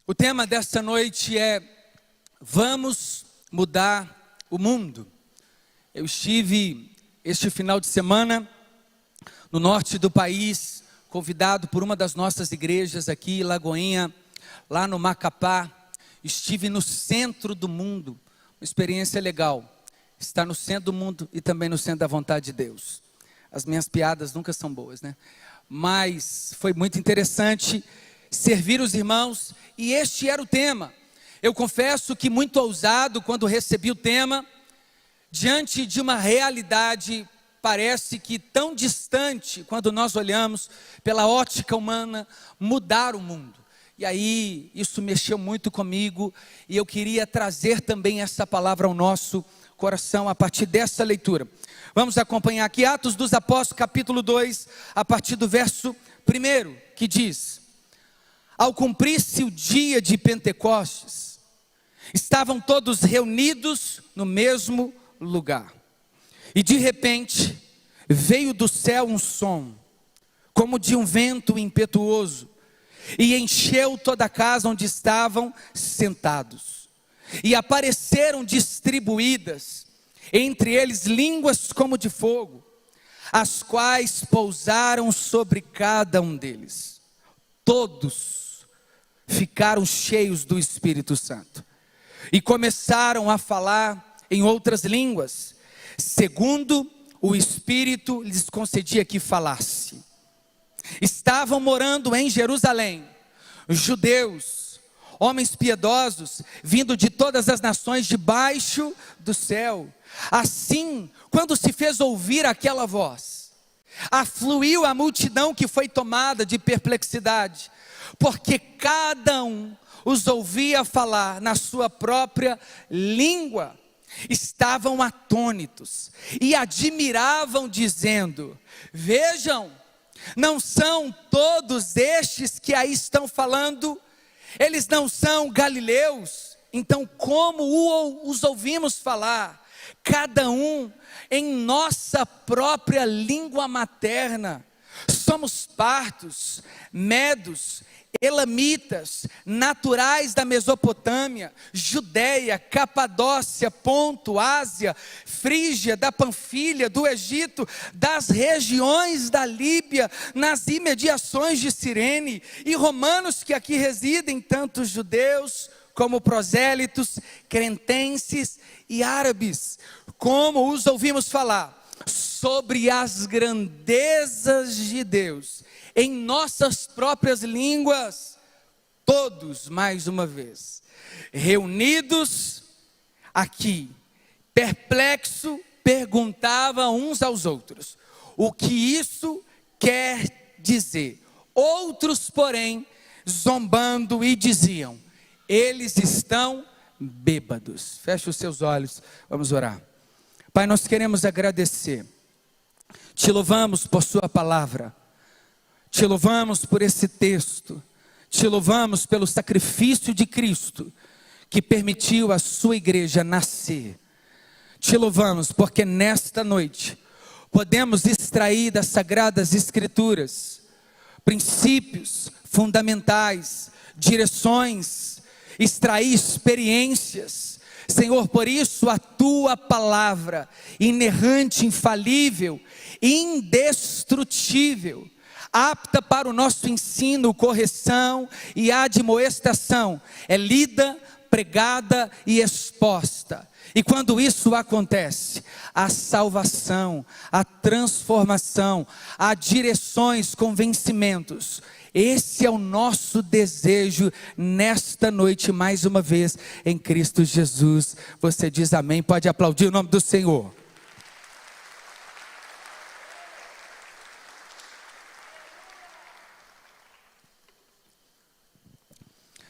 O tema desta noite é: vamos mudar o mundo. Eu estive este final de semana no norte do país, convidado por uma das nossas igrejas aqui, Lagoinha, lá no Macapá. Estive no centro do mundo, uma experiência legal, estar no centro do mundo e também no centro da vontade de Deus. As minhas piadas nunca são boas, né? Mas foi muito interessante servir os irmãos, e este era o tema. Eu confesso que muito ousado quando recebi o tema, diante de uma realidade, parece que tão distante, quando nós olhamos pela ótica humana, mudar o mundo. E aí, isso mexeu muito comigo, e eu queria trazer também essa palavra ao nosso coração, a partir dessa leitura. Vamos acompanhar aqui Atos dos Apóstolos, capítulo 2, a partir do verso 1, que diz: ao cumprir-se o dia de Pentecostes, estavam todos reunidos no mesmo lugar. E de repente, veio do céu um som, como de um vento impetuoso, e encheu toda a casa onde estavam sentados. E apareceram distribuídas entre eles línguas como de fogo, as quais pousaram sobre cada um deles. Todos ficaram cheios do Espírito Santo e começaram a falar em outras línguas, segundo o Espírito lhes concedia que falasse. Estavam morando em Jerusalém judeus, homens piedosos, vindo de todas as nações debaixo do céu. Assim, quando se fez ouvir aquela voz, afluiu a multidão, que foi tomada de perplexidade, porque cada um os ouvia falar na sua própria língua. Estavam atônitos e admiravam, dizendo: vejam, não são todos estes que aí estão falando? Eles não são galileus? Então como os ouvimos falar, cada um em nossa própria língua materna? Somos partos, medos, elamitas, naturais da Mesopotâmia, Judeia, Capadócia, Ponto, Ásia, Frígia, da Panfilha, do Egito, das regiões da Líbia, nas imediações de Cirene, e romanos que aqui residem, tanto judeus como prosélitos, cretenses e árabes. Como os ouvimos falar sobre as grandezas de Deus em nossas próprias línguas, todos, mais uma vez, reunidos aqui, perplexo, perguntavam uns aos outros: o que isso quer dizer? Outros, porém, zombando, e diziam: eles estão bêbados. Feche os seus olhos, vamos orar. Pai, nós queremos agradecer, te louvamos por sua palavra, te louvamos por esse texto, te louvamos pelo sacrifício de Cristo, que permitiu a sua igreja nascer. Te louvamos porque nesta noite podemos extrair das Sagradas Escrituras princípios fundamentais, direções, extrair experiências. Senhor, por isso a tua palavra, inerrante, infalível, indestrutível, apta para o nosso ensino, correção e admoestação, é lida, pregada e exposta. E quando isso acontece, a salvação, a transformação, há direções, convencimentos. Esse é o nosso desejo nesta noite, mais uma vez, em Cristo Jesus. Você diz amém, pode aplaudir o nome do Senhor.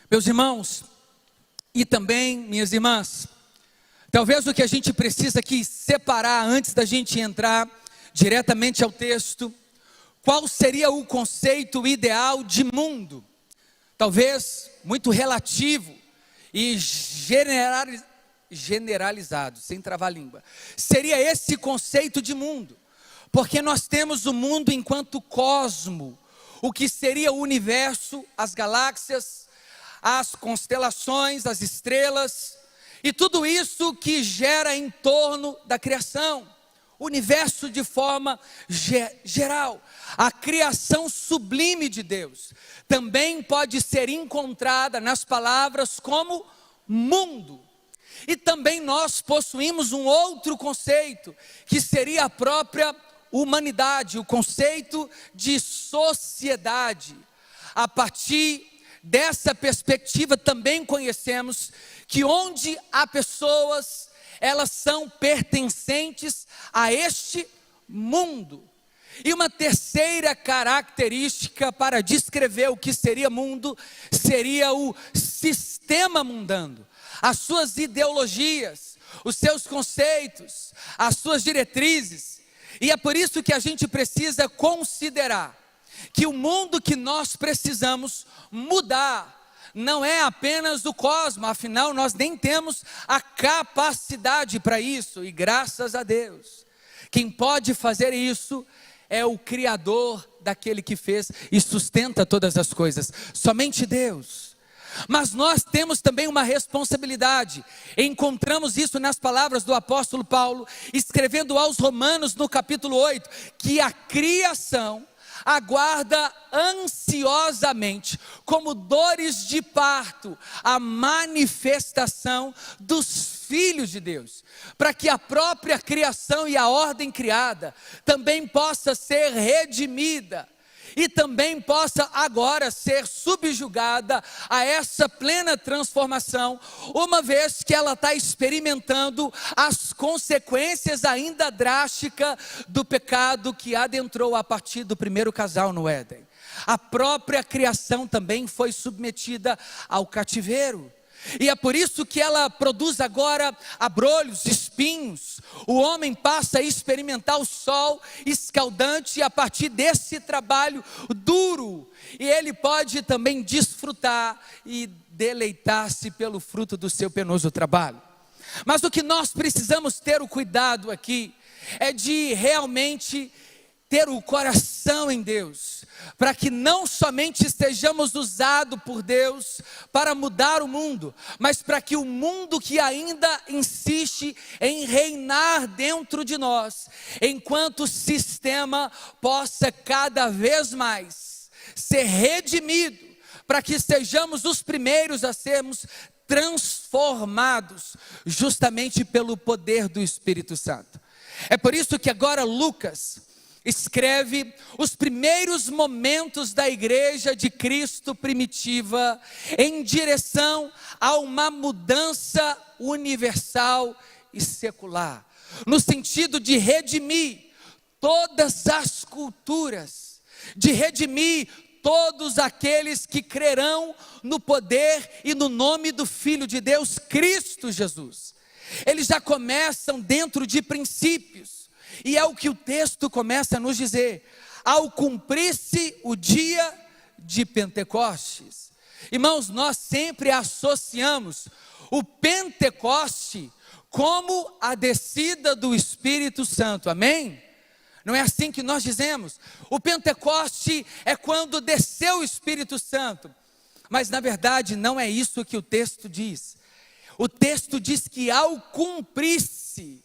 Meus irmãos, e também minhas irmãs, talvez o que a gente precisa aqui separar, antes da gente entrar diretamente ao texto, qual seria o conceito ideal de mundo? Talvez muito relativo e generalizado, sem travar a língua. Seria esse conceito de mundo, porque nós temos o mundo enquanto cosmo, o que seria o universo, as galáxias, as constelações, as estrelas, e tudo isso que gera em torno da criação, o universo de forma geral. A criação sublime de Deus também pode ser encontrada nas palavras como mundo. E também nós possuímos um outro conceito, que seria a própria humanidade, o conceito de sociedade. A partir dessa perspectiva também conhecemos que onde há pessoas, elas são pertencentes a este mundo. E uma terceira característica para descrever o que seria mundo, seria o sistema mundano, as suas ideologias, os seus conceitos, as suas diretrizes. E é por isso que a gente precisa considerar que o mundo que nós precisamos mudar não é apenas o cosmos, afinal nós nem temos a capacidade para isso, e graças a Deus, quem pode fazer isso é o Criador daquele que fez e sustenta todas as coisas, somente Deus. Mas nós temos também uma responsabilidade, encontramos isso nas palavras do apóstolo Paulo, escrevendo aos Romanos no capítulo 8, que a criação aguarda ansiosamente, como dores de parto, a manifestação dos filhos de Deus, para que a própria criação e a ordem criada também possa ser redimida, e também possa agora ser subjugada a essa plena transformação, uma vez que ela está experimentando as consequências ainda drásticas do pecado que adentrou a partir do primeiro casal no Éden. A própria criação também foi submetida ao cativeiro. E é por isso que ela produz agora abrolhos, espinhos. O homem passa a experimentar o sol escaldante a partir desse trabalho duro. E ele pode também desfrutar e deleitar-se pelo fruto do seu penoso trabalho. Mas o que nós precisamos ter o cuidado aqui é de realmente ter o coração em Deus, para que não somente estejamos usados por Deus para mudar o mundo, mas para que o mundo que ainda insiste em reinar dentro de nós, enquanto o sistema possa cada vez mais ser redimido, para que sejamos os primeiros a sermos transformados, justamente pelo poder do Espírito Santo. É por isso que agora Lucas escreve os primeiros momentos da igreja de Cristo primitiva em direção a uma mudança universal e secular, no sentido de redimir todas as culturas, de redimir todos aqueles que crerão no poder e no nome do Filho de Deus, Cristo Jesus. Eles já começam dentro de princípios. E é o que o texto começa a nos dizer: ao cumprir-se o dia de Pentecostes. Irmãos, nós sempre associamos o Pentecoste como a descida do Espírito Santo, amém? Não é assim que nós dizemos. O Pentecoste é quando desceu o Espírito Santo, mas na verdade não é isso que o texto diz. O texto diz que ao cumprir-se,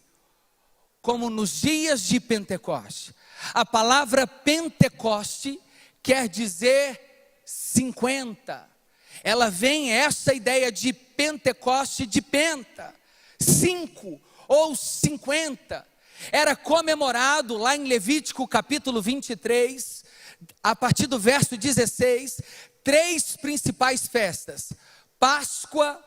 como nos dias de Pentecoste. A palavra Pentecoste quer dizer 50. Ela vem essa ideia de Pentecoste de penta, 5 ou 50. Era comemorado lá em Levítico capítulo 23, a partir do verso 16, 3 principais festas: Páscoa,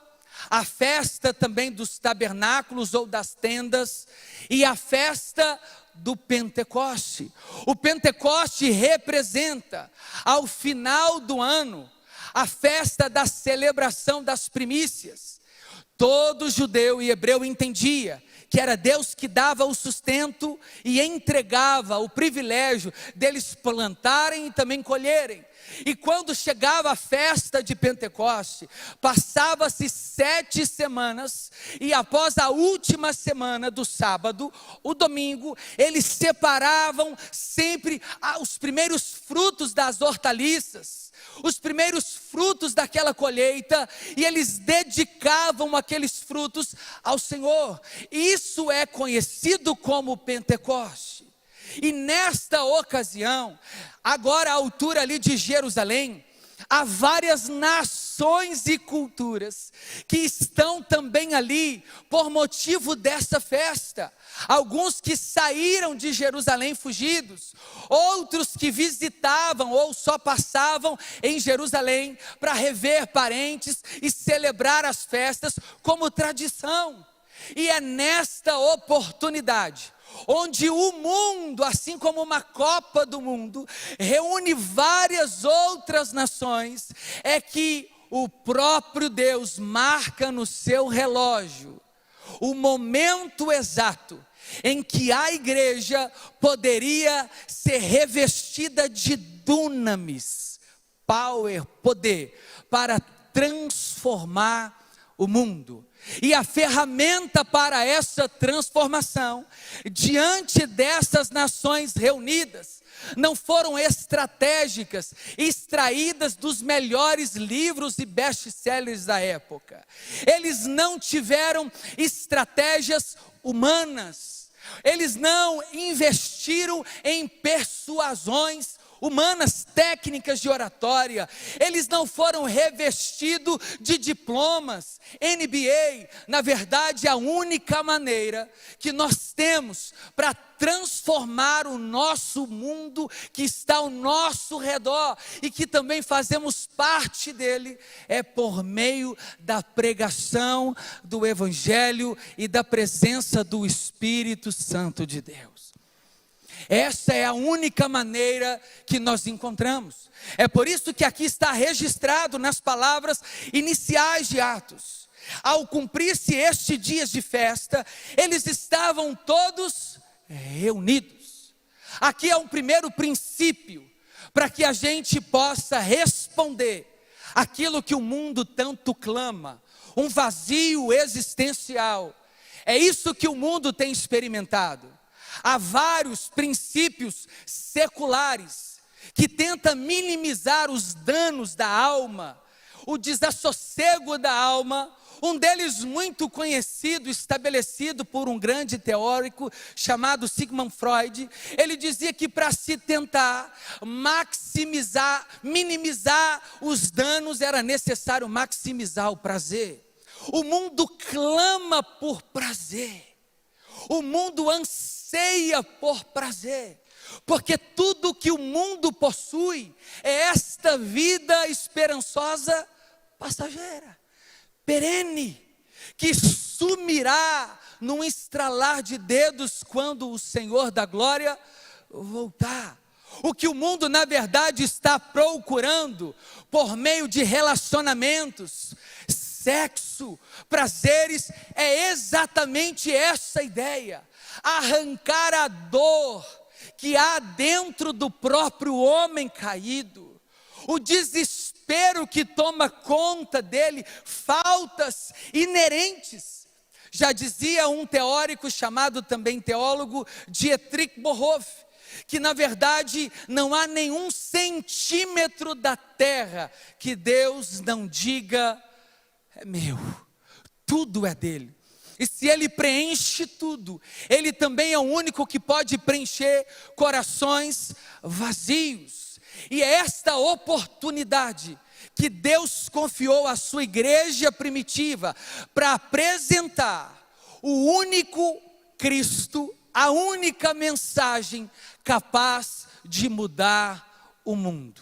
a festa também dos tabernáculos ou das tendas, e a festa do Pentecoste. O Pentecoste representa, ao final do ano, a festa da celebração das primícias. Todo judeu e hebreu entendia que era Deus que dava o sustento e entregava o privilégio deles plantarem e também colherem. E quando chegava a festa de Pentecoste, passava-se 7 semanas, e após a última semana do sábado, o domingo, eles separavam sempre os primeiros frutos das hortaliças, os primeiros frutos daquela colheita, e eles dedicavam aqueles frutos ao Senhor. Isso é conhecido como Pentecoste. E nesta ocasião, agora à altura ali de Jerusalém, há várias nações e culturas que estão também ali por motivo dessa festa. Alguns que saíram de Jerusalém fugidos, outros que visitavam ou só passavam em Jerusalém para rever parentes e celebrar as festas como tradição. E é nesta oportunidade onde o mundo, assim como uma Copa do Mundo, reúne várias outras nações, é que o próprio Deus marca no seu relógio o momento exato em que a igreja poderia ser revestida de dunamis, power, poder, para transformar o mundo. E a ferramenta para essa transformação, diante dessas nações reunidas, não foram estratégicas, extraídas dos melhores livros e best-sellers da época. Eles não tiveram estratégias humanas, eles não investiram em persuasões humanas, técnicas de oratória, eles não foram revestidos de diplomas, MBA. Na verdade, a única maneira que nós temos para transformar o nosso mundo, que está ao nosso redor e que também fazemos parte dele, é por meio da pregação do Evangelho e da presença do Espírito Santo de Deus. Essa é a única maneira que nós encontramos. É por isso que aqui está registrado nas palavras iniciais de Atos. Ao cumprir-se estes dias de festa, eles estavam todos reunidos. Aqui é um primeiro princípio para que a gente possa responder aquilo que o mundo tanto clama, um vazio existencial. É isso que o mundo tem experimentado. Há vários princípios seculares que tentam minimizar os danos da alma, o desassossego da alma. Um deles muito conhecido, estabelecido por um grande teórico chamado Sigmund Freud. Ele dizia que para se tentar minimizar os danos, era necessário maximizar o prazer. O mundo clama por prazer. O mundo anseia por prazer, porque tudo que o mundo possui é esta vida esperançosa, passageira, perene, que sumirá num estralar de dedos quando o Senhor da glória voltar. O que o mundo na verdade está procurando por meio de relacionamentos, sexo, prazeres, é exatamente essa ideia: arrancar a dor que há dentro do próprio homem caído, o desespero que toma conta dele, faltas inerentes. Já dizia um teórico chamado também teólogo, Dietrich Bonhoeffer, que na verdade não há nenhum centímetro da terra que Deus não diga: é meu, tudo é dele. E se ele preenche tudo, ele também é o único que pode preencher corações vazios. E é esta oportunidade que Deus confiou à sua igreja primitiva para apresentar o único Cristo, a única mensagem capaz de mudar o mundo.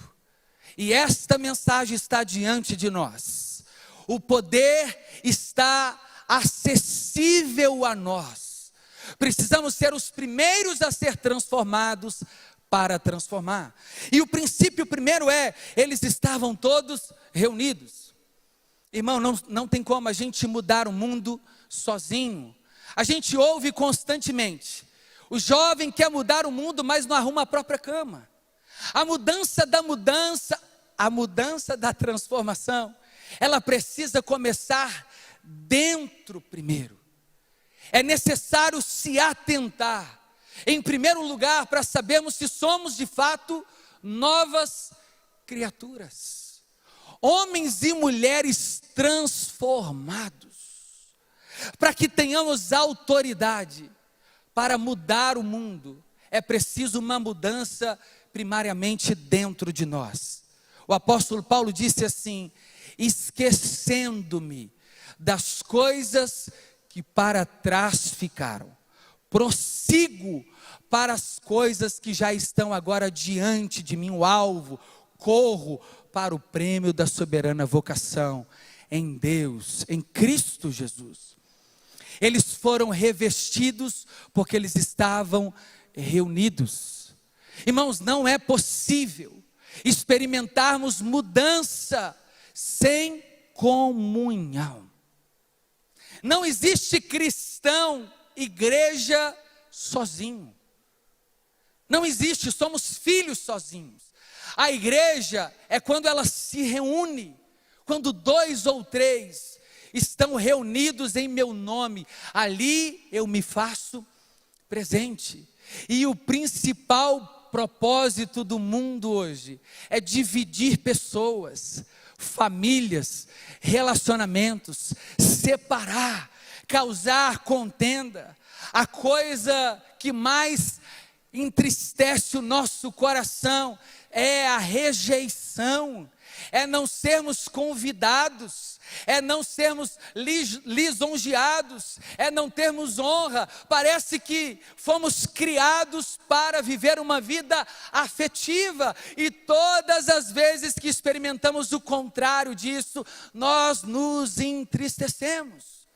E esta mensagem está diante de nós. O poder está acessível a nós. Precisamos ser os primeiros a ser transformados para transformar. E o princípio primeiro eles estavam todos reunidos. Irmão, não tem como a gente mudar o mundo sozinho. A gente ouve constantemente: o jovem quer mudar o mundo, mas não arruma a própria cama. A mudança da mudança a mudança da transformação, ela precisa começar dentro primeiro. É necessário se atentar, em primeiro lugar, para sabermos se somos de fato novas criaturas, homens e mulheres transformados, para que tenhamos autoridade para mudar o mundo. É preciso uma mudança primariamente dentro de nós. O apóstolo Paulo disse assim: esquecendo-me das coisas que para trás ficaram, prossigo para as coisas que já estão agora diante de mim, o alvo, corro para o prêmio da soberana vocação em Deus, em Cristo Jesus. Eles foram revestidos porque eles estavam reunidos. Irmãos, não é possível experimentarmos mudança sem comunhão. Não existe cristão, igreja sozinho. Não existe, somos filhos sozinhos. A igreja é quando ela se reúne, quando 2 ou 3 estão reunidos em meu nome, ali eu me faço presente. E o principal propósito do mundo hoje é dividir pessoas, famílias, relacionamentos, separar, causar contenda. A coisa que mais entristece o nosso coração é a rejeição, é não sermos convidados, é não sermos lisonjeados, é não termos honra. Parece que fomos criados para viver uma vida afetiva, e todas as vezes que experimentamos o contrário disso, nós nos entristecemos.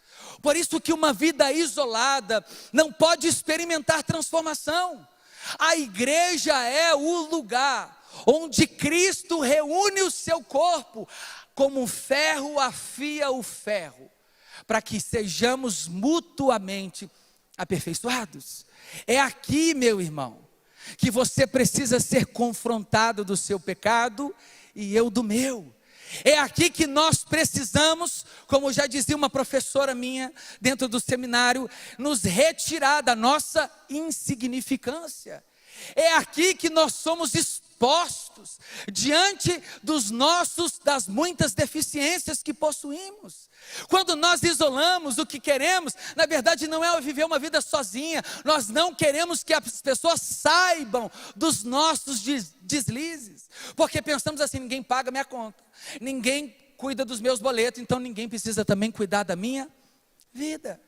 Por isso que uma vida isolada não pode experimentar transformação. A igreja é o lugar onde Cristo reúne o seu corpo, como um ferro afia o ferro, para que sejamos mutuamente aperfeiçoados. É aqui, meu irmão, que você precisa ser confrontado do seu pecado e eu do meu. É aqui que nós precisamos, como já dizia uma professora minha dentro do seminário, nos retirar da nossa insignificância. É aqui que nós somos expostos diante das muitas deficiências que possuímos. Quando nós isolamos, o que queremos, na verdade, não é viver uma vida sozinha. Nós não queremos que as pessoas saibam dos nossos deslizes, porque pensamos assim: ninguém paga minha conta, ninguém cuida dos meus boletos, então ninguém precisa também cuidar da minha vida.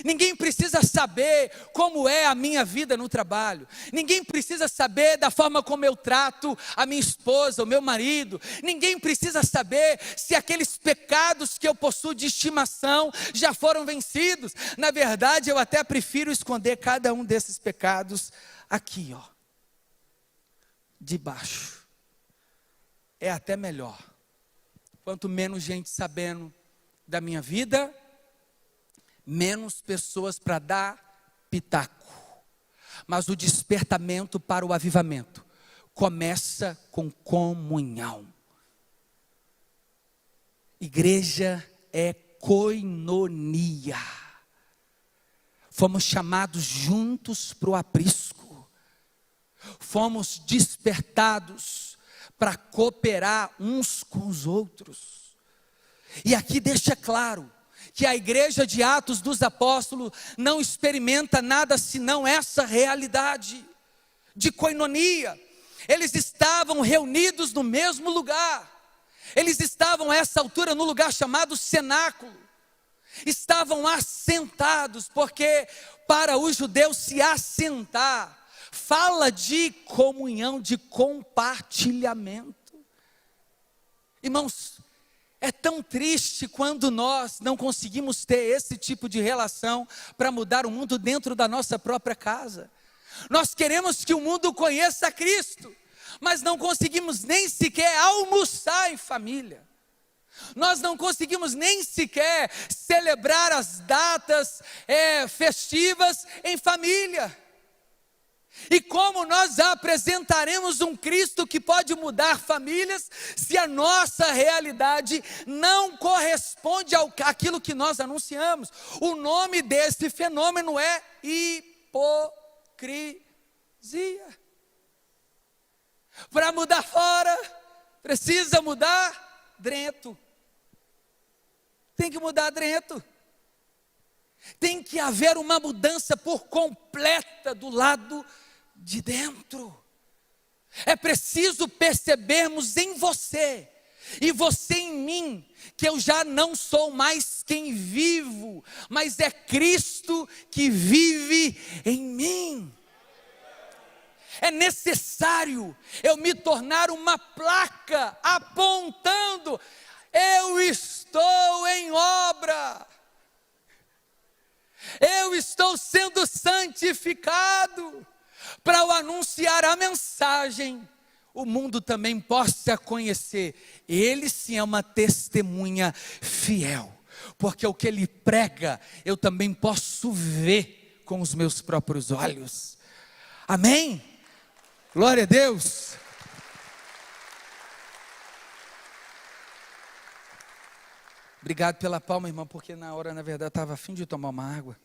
Ninguém precisa saber como é a minha vida no trabalho. Ninguém precisa saber da forma como eu trato a minha esposa, o meu marido. Ninguém precisa saber se aqueles pecados que eu possuo de estimação já foram vencidos. Na verdade, eu até prefiro esconder cada um desses pecados aqui, ó, debaixo. É até melhor. Quanto menos gente sabendo da minha vida, menos pessoas para dar pitaco. Mas o despertamento para o avivamento começa com comunhão. Igreja é koinonia. Fomos chamados juntos para o aprisco. Fomos despertados para cooperar uns com os outros. E aqui deixa claro que a igreja de Atos dos Apóstolos não experimenta nada senão essa realidade de koinonia. Eles estavam reunidos no mesmo lugar. Eles estavam a essa altura no lugar chamado cenáculo. Estavam assentados, porque para os judeus se assentar fala de comunhão, de compartilhamento. Irmãos, é tão triste quando nós não conseguimos ter esse tipo de relação para mudar o mundo dentro da nossa própria casa. Nós queremos que o mundo conheça Cristo, mas não conseguimos nem sequer almoçar em família. Nós não conseguimos nem sequer celebrar as datas festivas em família. E como nós apresentaremos um Cristo que pode mudar famílias, se a nossa realidade não corresponde àquilo que nós anunciamos? O nome desse fenômeno é hipocrisia. Para mudar fora, precisa mudar dentro. Tem que mudar dentro. Tem que haver uma mudança por completa do lado de dentro. É preciso percebermos em você e você em mim, que eu já não sou mais quem vivo, mas é Cristo que vive em mim. É necessário eu me tornar uma placa apontando: eu estou em obra, eu estou sendo santificado, para ao anunciar a mensagem, o mundo também possa conhecer. Ele sim é uma testemunha fiel, porque o que ele prega, eu também posso ver com os meus próprios olhos. Amém? Glória a Deus. Obrigado pela palma, irmão, porque na hora, na verdade, estava a fim de tomar uma água.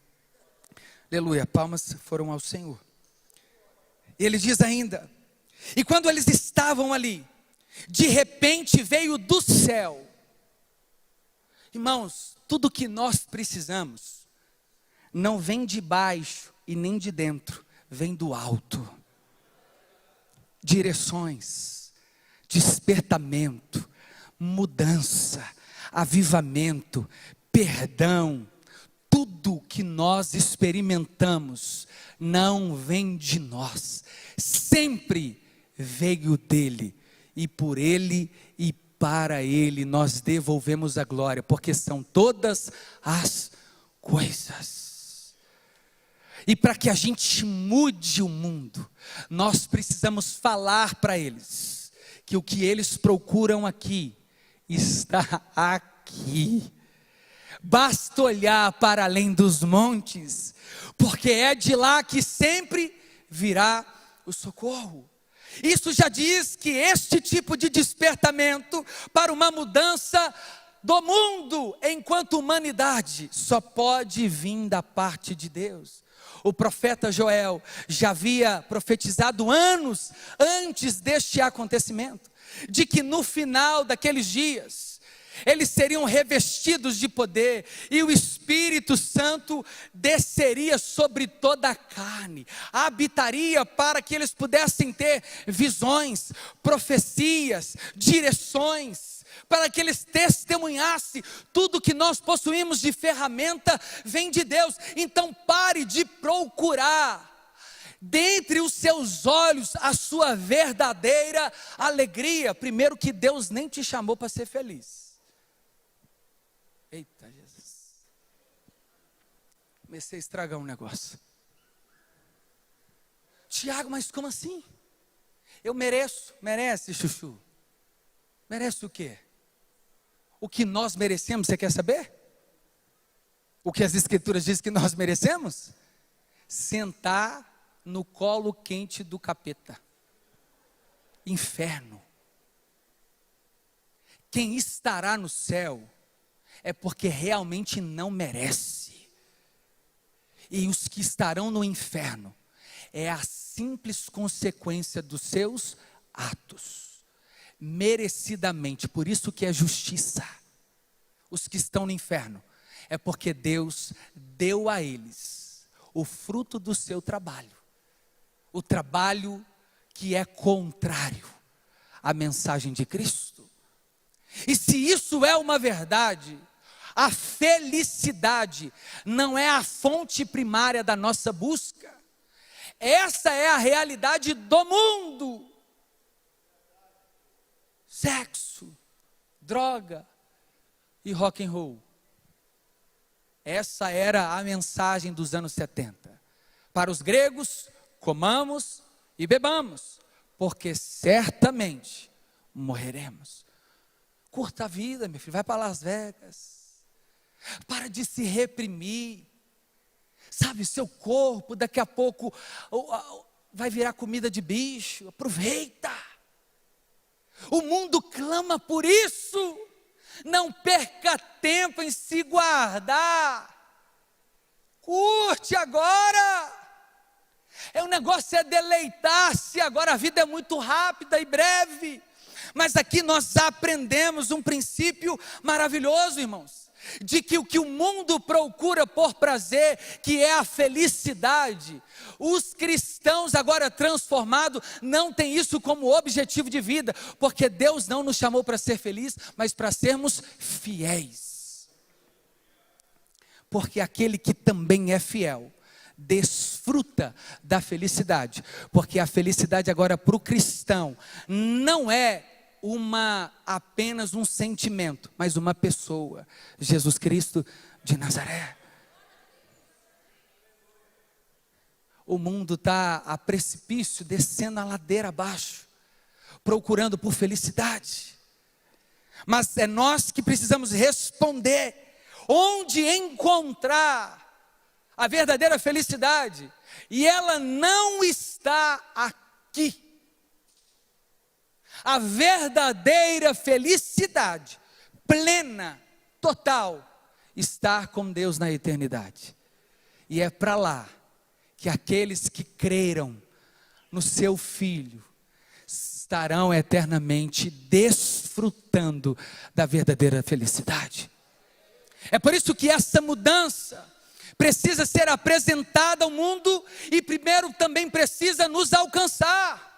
Aleluia, palmas foram ao Senhor. E ele diz ainda: e quando eles estavam ali, de repente veio do céu. Irmãos, tudo que nós precisamos, não vem de baixo e nem de dentro, vem do alto. Direções, despertamento, mudança, avivamento, perdão, tudo que nós experimentamos não vem de nós, sempre veio dele, e por ele e para ele nós devolvemos a glória, porque são todas as coisas. E para que a gente mude o mundo, nós precisamos falar para eles que o que eles procuram aqui está aqui. Basta olhar para além dos montes, porque é de lá que sempre virá o socorro. Isso já diz que este tipo de despertamento para uma mudança do mundo enquanto humanidade só pode vir da parte de Deus. O profeta Joel já havia profetizado anos antes deste acontecimento, de que no final daqueles dias, eles seriam revestidos de poder, e o Espírito Santo desceria sobre toda a carne, habitaria para que eles pudessem ter visões, profecias, direções, para que eles testemunhassem. Tudo que nós possuímos de ferramenta vem de Deus. Então pare de procurar dentre os seus olhos a sua verdadeira alegria. Primeiro, que Deus nem te chamou para ser feliz. Eita Jesus, comecei a estragar um negócio. Tiago, mas como assim? Eu mereço. Merece, chuchu? Merece o quê? O que nós merecemos, você quer saber? O que as escrituras dizem que nós merecemos? Sentar no colo quente do capeta. Inferno. Quem estará no céu é porque realmente não merece. E os que estarão no inferno é a simples consequência dos seus atos, merecidamente. Por isso que é justiça. Os que estão no inferno é porque Deus deu a eles o fruto do seu trabalho, o trabalho que é contrário à mensagem de Cristo. E se isso é uma verdade, a felicidade não é a fonte primária da nossa busca. Essa é a realidade do mundo. Sexo, droga e rock and roll. Essa era a mensagem dos anos 70. Para os gregos, comamos e bebamos, porque certamente morreremos. Curta a vida, meu filho, vai para Las Vegas. Para de se reprimir. Sabe, seu corpo, daqui a pouco, vai virar comida de bicho. Aproveita. O mundo clama por isso. Não perca tempo em se guardar. Curte agora. O negócio é deleitar-se agora. A vida é muito rápida e breve. Mas aqui nós aprendemos um princípio maravilhoso, irmãos, de que o que o mundo procura por prazer, que é a felicidade, os cristãos agora transformados não têm isso como objetivo de vida, porque Deus não nos chamou para ser felizes, mas para sermos fiéis. Porque aquele que também é fiel desfruta da felicidade, porque a felicidade agora para o cristão não é apenas um sentimento, mas uma pessoa, Jesus Cristo de Nazaré. O mundo está a precipício, descendo a ladeira abaixo, procurando por felicidade, mas é nós que precisamos responder, onde encontrar a verdadeira felicidade, e ela não está aqui. A verdadeira felicidade, plena, total, está com Deus na eternidade. E é para lá que aqueles que creram no seu Filho estarão eternamente desfrutando da verdadeira felicidade. É por isso que essa mudança precisa ser apresentada ao mundo e primeiro também precisa nos alcançar.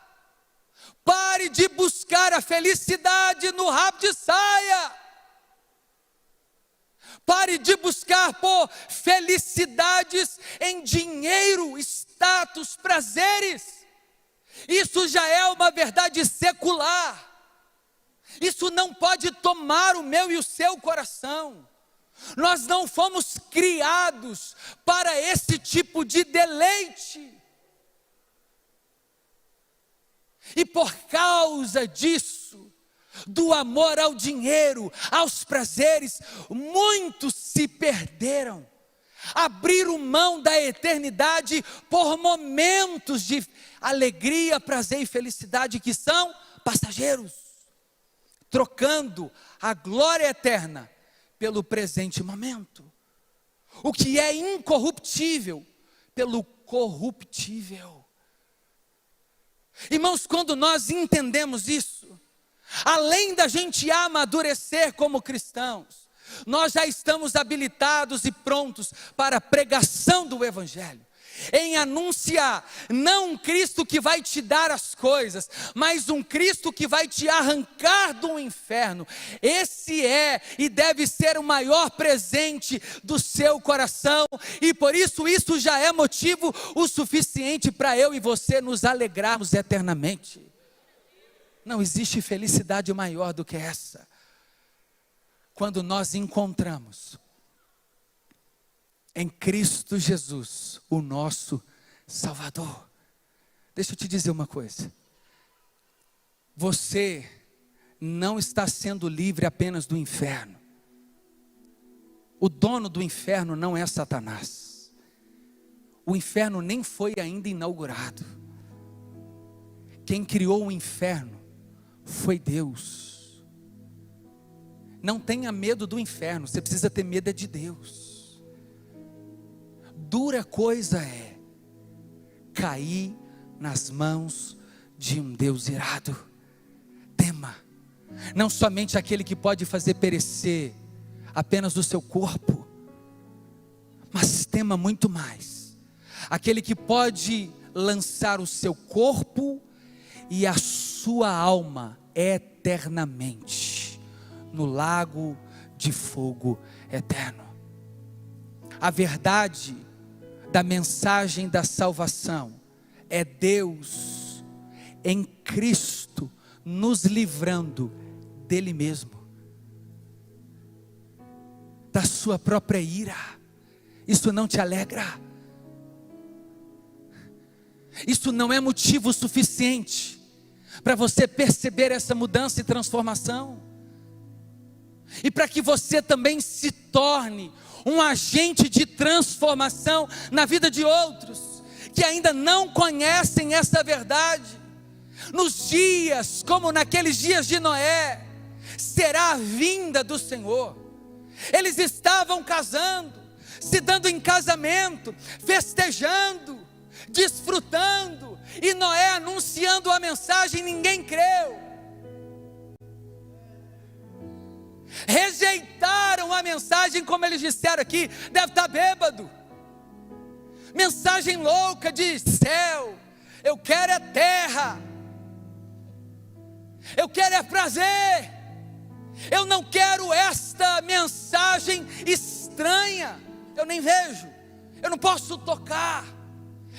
Pare de buscar a felicidade no rabo de saia. Pare de buscar por felicidades em dinheiro, status, prazeres. Isso já é uma verdade secular. Isso não pode tomar o meu e o seu coração. Nós não fomos criados para esse tipo de deleite. E por causa disso, do amor ao dinheiro, aos prazeres, muitos se perderam. Abriram mão da eternidade por momentos de alegria, prazer e felicidade que são passageiros, trocando a glória eterna pelo presente momento. O que é incorruptível pelo corruptível. Irmãos, quando nós entendemos isso, além da gente amadurecer como cristãos, nós já estamos habilitados e prontos para a pregação do Evangelho, em anunciar, não um Cristo que vai te dar as coisas, mas um Cristo que vai te arrancar do inferno. Esse é e deve ser o maior presente do seu coração, e por isso já é motivo o suficiente para eu e você nos alegrarmos eternamente. Não existe felicidade maior do que essa, quando nós encontramos em Cristo Jesus, o nosso Salvador. Deixa eu te dizer uma coisa. Você não está sendo livre apenas do inferno. O dono do inferno não é Satanás. O inferno nem foi ainda inaugurado. Quem criou o inferno foi Deus. Não tenha medo do inferno, você precisa ter medo de Deus. Dura coisa é cair nas mãos de um Deus irado. Tema, não somente aquele que pode fazer perecer apenas o seu corpo, mas tema muito mais, aquele que pode lançar o seu corpo e a sua alma eternamente no lago de fogo eterno. A verdade da mensagem da salvação é Deus em Cristo nos livrando dele mesmo, da sua própria ira. Isso não te alegra? Isso não é motivo suficiente para você perceber essa mudança e transformação? E para que você também se torne um agente de transformação na vida de outros, que ainda não conhecem essa verdade. Nos dias, como naqueles dias de Noé, será a vinda do Senhor. Eles estavam casando, se dando em casamento, festejando, desfrutando, e Noé anunciando a mensagem, ninguém creu. Rejeitaram a mensagem, como eles disseram aqui, deve estar bêbado. Mensagem louca de céu, eu quero é terra, eu quero é prazer, eu não quero esta mensagem estranha, eu nem vejo, eu não posso tocar,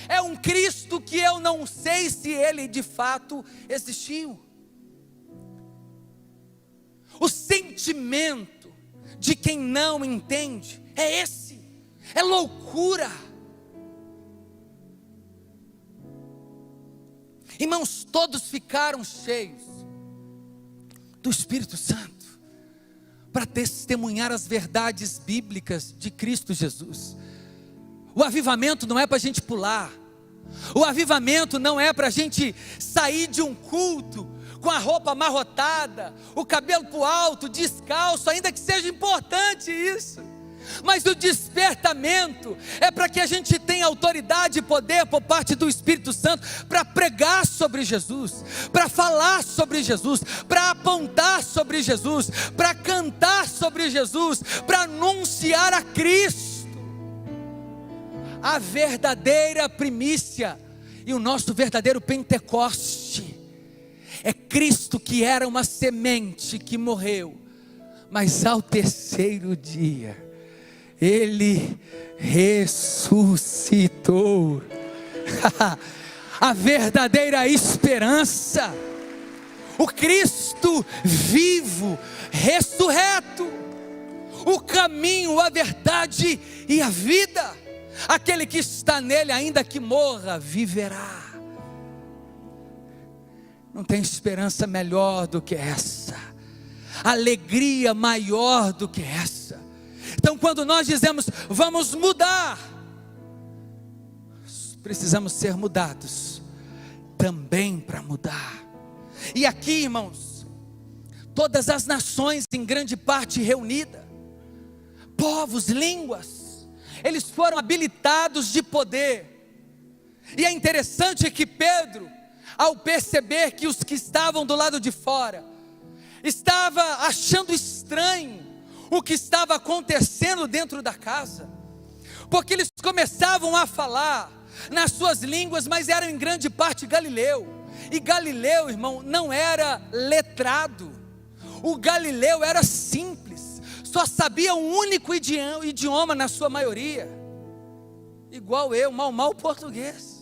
é um Cristo que eu não sei se ele de fato existiu. O sentimento de quem não entende é esse, é loucura. Irmãos, todos ficaram cheios do Espírito Santo para testemunhar as verdades bíblicas de Cristo Jesus. O avivamento não é para a gente pular, o avivamento não é para a gente sair de um culto com a roupa amarrotada, o cabelo para o alto, descalço, ainda que seja importante isso. Mas o despertamento é para que a gente tenha autoridade e poder por parte do Espírito Santo para pregar sobre Jesus, para falar sobre Jesus, para apontar sobre Jesus, para cantar sobre Jesus, para anunciar a Cristo. A verdadeira primícia e o nosso verdadeiro Pentecoste é Cristo, que era uma semente que morreu, mas ao terceiro dia Ele ressuscitou. A verdadeira esperança, o Cristo vivo, ressurreto, o caminho, a verdade e a vida. Aquele que está nele, ainda que morra, viverá. Não tem esperança melhor do que essa, alegria maior do que essa. Então, quando nós dizemos vamos mudar, precisamos ser mudados também para mudar. E aqui, irmãos, todas as nações em grande parte reunidas, povos, línguas, eles foram habilitados de poder. E é interessante que Pedro, ao perceber que os que estavam do lado de fora estava achando estranho o que estava acontecendo dentro da casa, porque eles começavam a falar nas suas línguas, mas eram em grande parte galileu, e Galileu, irmão, não era letrado, o Galileu era simples, só sabia um único idioma na sua maioria, igual eu, mal português.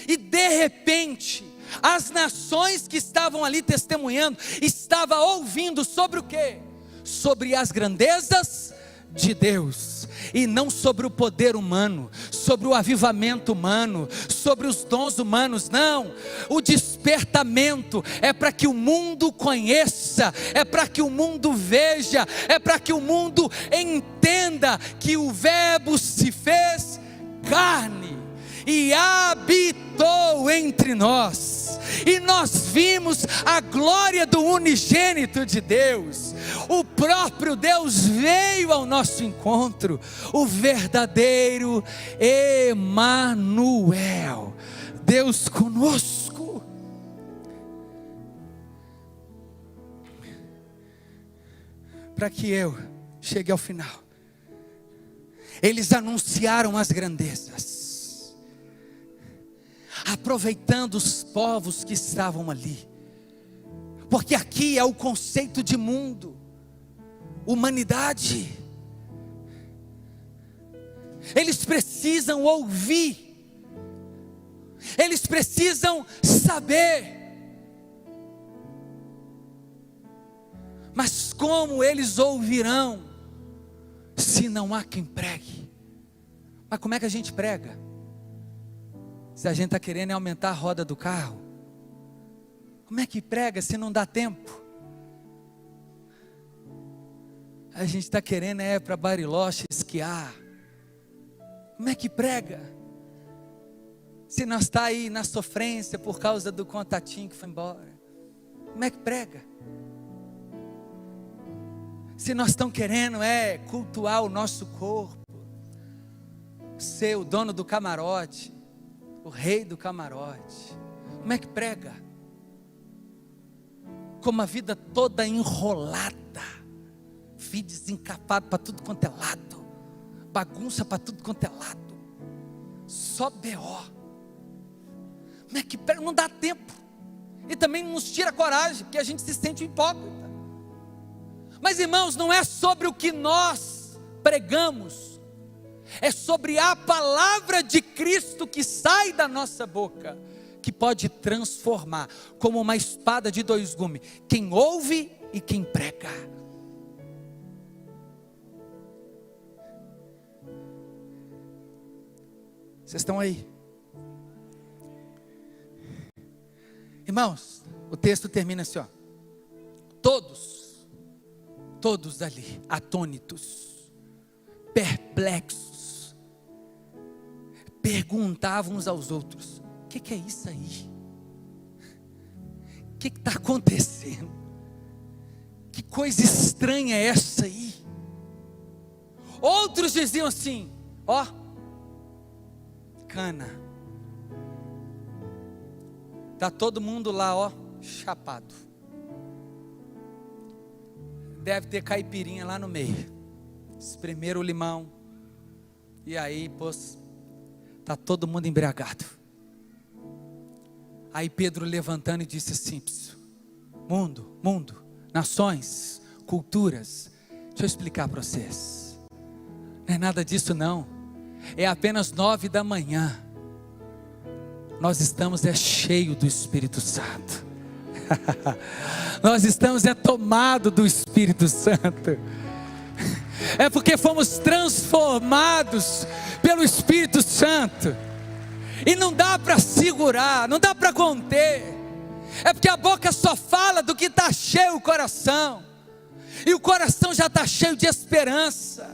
E de repente, as nações que estavam ali testemunhando, estavam ouvindo sobre o quê? Sobre as grandezas de Deus, e não sobre o poder humano, sobre o avivamento humano, sobre os dons humanos. Não, o despertamento é para que o mundo conheça, é para que o mundo veja, é para que o mundo entenda que o Verbo se fez carne e habitou entre nós, e nós vimos a glória do unigênito de Deus. O próprio Deus veio ao nosso encontro, o verdadeiro Emanuel, Deus conosco. Para que eu chegue ao final, eles anunciaram as grandezas, aproveitando os povos que estavam ali, porque aqui é o conceito de mundo, humanidade. Eles precisam ouvir, eles precisam saber, mas como eles ouvirão se não há quem pregue? Mas como é que a gente prega se a gente está querendo aumentar a roda do carro? Como é que prega se não dá tempo? A gente está querendo ir para Bariloche esquiar. Como é que prega Se nós está aí na sofrência por causa do contatinho que foi embora, como é que prega? Se nós estamos querendo cultuar o nosso corpo, ser o dono do camarote, o rei do camarote, como é que prega? Com uma vida toda enrolada, filho desencapado para tudo quanto é lado, bagunça para tudo quanto é lado, só B.O. Como é que prega? Não dá tempo, e também nos tira a coragem, porque a gente se sente hipócrita. Mas irmãos, não é sobre o que nós pregamos, é sobre a palavra de Cristo que sai da nossa boca, que pode transformar, como uma espada de dois gumes, quem ouve e quem prega. Vocês estão aí? Irmãos, o texto termina assim, ó. Todos ali, atônitos, perplexos, perguntavam uns aos outros: o que é isso aí? O que está acontecendo? Que coisa estranha é essa aí? Outros diziam assim: ó, cana. Está todo mundo lá, ó, chapado. Deve ter caipirinha lá no meio. Espremeram o limão. E aí, pôs, está todo mundo embriagado. Aí Pedro levantando e disse assim: mundo, nações, culturas, deixa eu explicar para vocês. Não é nada disso não. É apenas 9 da manhã. Nós estamos cheios do Espírito Santo. Nós estamos tomados do Espírito Santo. É porque fomos transformados pelo Espírito Santo. E não dá para segurar, não dá para conter. É porque a boca só fala do que está cheio o coração. E o coração já está cheio de esperança,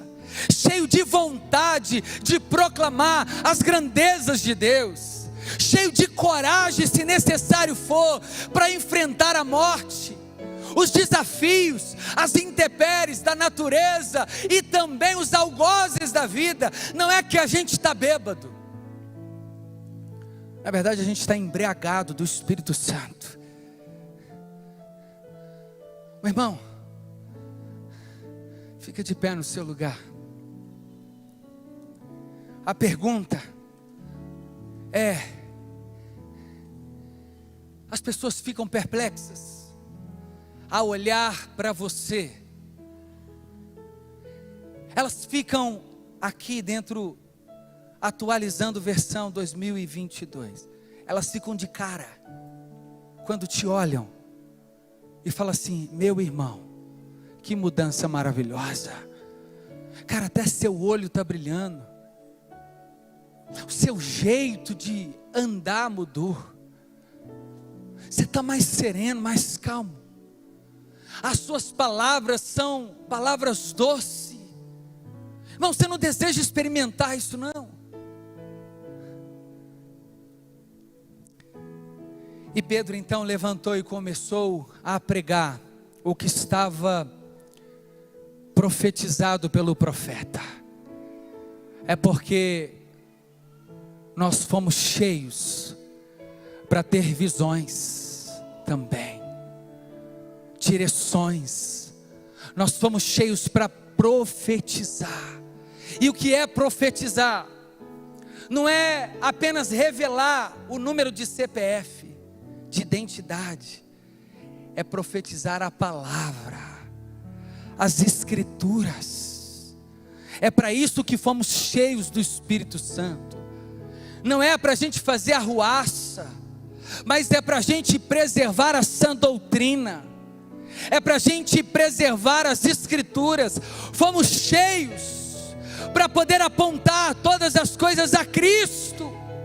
cheio de vontade de proclamar as grandezas de Deus, cheio de coragem, se necessário for, para enfrentar a morte, os desafios, as intempéries da natureza e também os algozes da vida. Não é que a gente está bêbado, na verdade a gente está embriagado do Espírito Santo. Meu irmão, fica de pé no seu lugar. A pergunta as pessoas ficam perplexas ao olhar para você. Elas ficam aqui dentro, atualizando versão 2022. Elas ficam de cara quando te olham e falam assim: meu irmão, que mudança maravilhosa. Cara, até seu olho está brilhando. O seu jeito de andar mudou. Você está mais sereno, mais calmo. As suas palavras são palavras doces. Irmão, você não deseja experimentar isso não? E Pedro então levantou e começou a pregar o que estava profetizado pelo profeta. É porque nós fomos cheios para ter visões também, direções. Nós fomos cheios para profetizar. E o que é profetizar? Não é apenas revelar o número de CPF, de identidade. É profetizar a palavra, as escrituras. É para isso que fomos cheios do Espírito Santo. Não é para a gente fazer arruaça, mas é para a gente preservar a sã doutrina, é para a gente preservar as escrituras. Fomos cheios para poder apontar todas as coisas a Cristo.